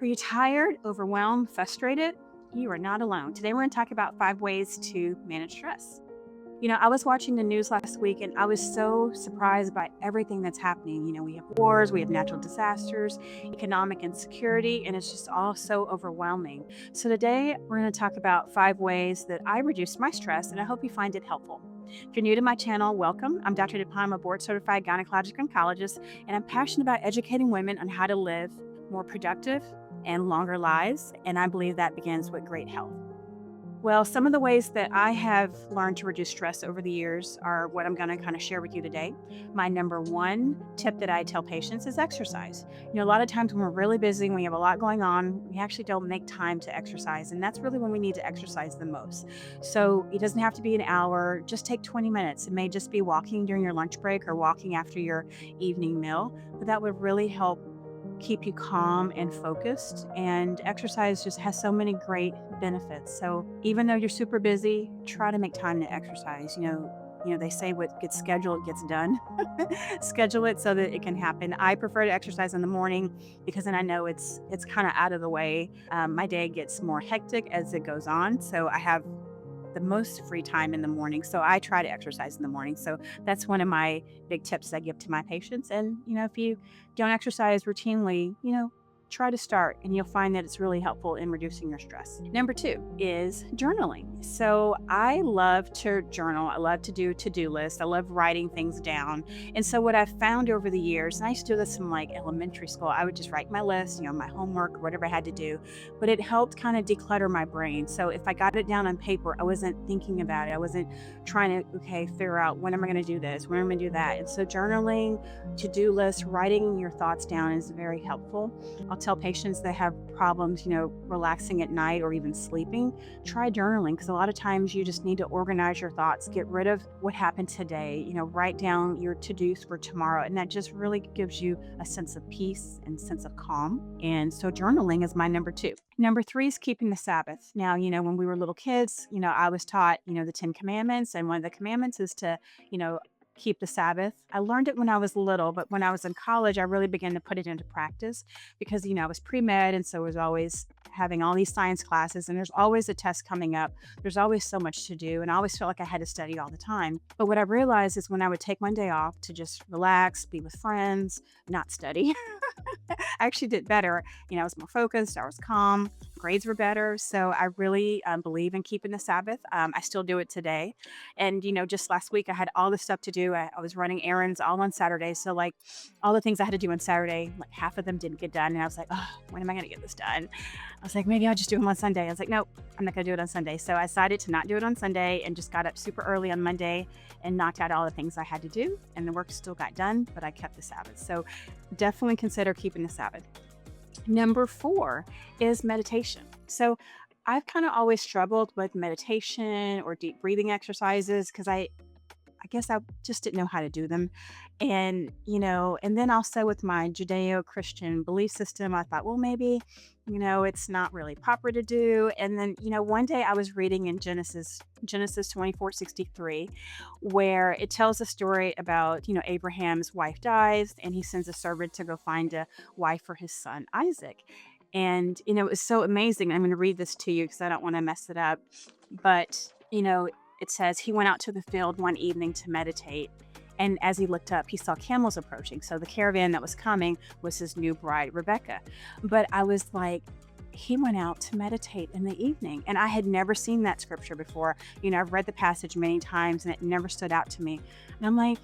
Are you tired, overwhelmed, frustrated? You are not alone. Today, we're going to talk about 5 ways to manage stress. I was watching the news last week and I was so surprised by everything that's happening. We have wars, we have natural disasters, economic insecurity, and it's just all so overwhelming. So, today, we're going to talk about 5 ways that I reduce my stress, and I hope you find it helpful. If you're new to my channel, welcome. I'm Dr. DuPont, I'm a board certified gynecologic oncologist, and I'm passionate about educating women on how to live more productive and longer lives. And I believe that begins with great health. Well, some of the ways that I have learned to reduce stress over the years are what I'm going to kind of share with you today. My number one tip that I tell patients is exercise. A lot of times when we're really busy, when we have a lot going on, we actually don't make time to exercise. And that's really when we need to exercise the most. So it doesn't have to be an hour, just take 20 minutes. It may just be walking during your lunch break or walking after your evening meal, but that would really help keep you calm and focused. And exercise just has so many great benefits. So even though you're super busy, try to make time to exercise. They say what gets scheduled gets done. Schedule it so that it can happen. I prefer to exercise in the morning because then I know it's kind of out of the way. My day gets more hectic as it goes on, so I have the most free time in the morning. So I try to exercise in the morning. So that's one of my big tips I give to my patients. And, if you don't exercise routinely, try to start and you'll find that it's really helpful in reducing your stress. Number two is journaling. So I love to journal. I love to do to-do lists. I love writing things down. And so what I've found over the years, and I used to do this from like elementary school, I would just write my list, my homework, whatever I had to do, but it helped kind of declutter my brain. So if I got it down on paper, I wasn't thinking about it. I wasn't trying to, figure out when am I going to do this? When am I going to do that? And so journaling, to-do lists, writing your thoughts down is very helpful. I'll tell patients that have problems, relaxing at night or even sleeping, try journaling, because a lot of times you just need to organize your thoughts, get rid of what happened today, write down your to-dos for tomorrow. And that just really gives you a sense of peace and sense of calm. And so journaling is my number two. Number three is keeping the Sabbath. Now, when we were little kids, I was taught, the 10 Commandments. And one of the commandments is to, keep the Sabbath. I learned it when I was little, but when I was in college, I really began to put it into practice because, I was pre-med. And so I was always having all these science classes and there's always a test coming up. There's always so much to do. And I always felt like I had to study all the time. But what I realized is when I would take one day off to just relax, be with friends, not study, I actually did better. I was more focused, I was calm, grades were better. So I really believe in keeping the Sabbath. I still do it today. And, just last week I had all this stuff to do. I was running errands all on Saturday. So, like, all the things I had to do on Saturday, like half of them didn't get done. And I was like, oh, when am I going to get this done? I was like, maybe I'll just do them on Sunday. I was like, nope, I'm not going to do it on Sunday. So I decided to not do it on Sunday and just got up super early on Monday and knocked out all the things I had to do. And the work still got done, but I kept the Sabbath. So definitely consider keeping the Sabbath. Number four is meditation. So I've kind of always struggled with meditation or deep breathing exercises because I guess I just didn't know how to do them. And then also with my Judeo-Christian belief system, I thought, well, maybe, it's not really proper to do. And then, one day I was reading in Genesis 24:63, where it tells a story about, Abraham's wife dies and he sends a servant to go find a wife for his son, Isaac. And, it was so amazing. I'm going to read this to you because I don't want to mess it up. But, it says, he went out to the field one evening to meditate. And as he looked up, he saw camels approaching. So the caravan that was coming was his new bride, Rebecca. But I was like, he went out to meditate in the evening. And I had never seen that scripture before. I've read the passage many times and it never stood out to me. And I'm like,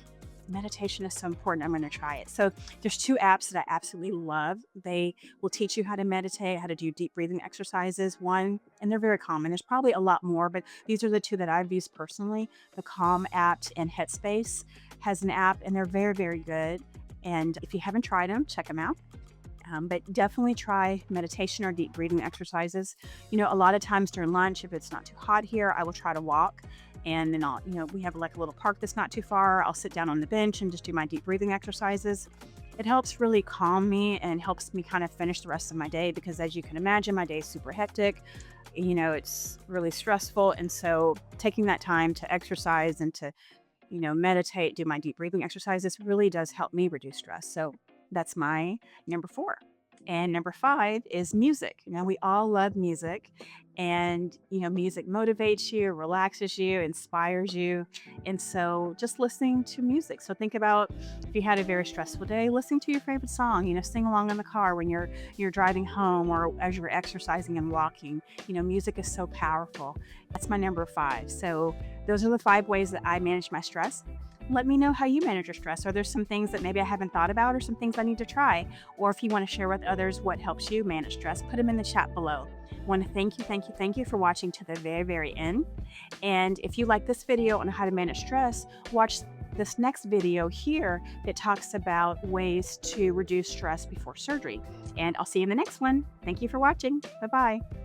meditation is so important. I'm going to try it. So there's 2 apps that I absolutely love. They will teach you how to meditate, how to do deep breathing exercises. One, and they're very common. There's probably a lot more, but these are the 2 that I've used personally. The Calm app and Headspace has an app, and they're very, very good. And if you haven't tried them, check them out. But definitely try meditation or deep breathing exercises. A lot of times during lunch, if it's not too hot here, I will try to walk. And then we have like a little park that's not too far. I'll sit down on the bench and just do my deep breathing exercises. It helps really calm me and helps me kind of finish the rest of my day because, as you can imagine, my day is super hectic. It's really stressful. And so taking that time to exercise and to, meditate, do my deep breathing exercises really does help me reduce stress. So that's my number 4. And number 5 is music. We all love music, and music motivates you, relaxes you, inspires you. And so just listening to music. So think about if you had a very stressful day, listening to your favorite song, sing along in the car when you're driving home or as you're exercising and walking. Music is so powerful. That's my number 5. So those are the 5 ways that I manage my stress. Let me know how you manage your stress. Are there some things that maybe I haven't thought about or some things I need to try? Or if you want to share with others what helps you manage stress, put them in the chat below. I want to thank you for watching to the very, very end. And if you like this video on how to manage stress, watch this next video here that talks about ways to reduce stress before surgery. And I'll see you in the next one. Thank you for watching. Bye-bye.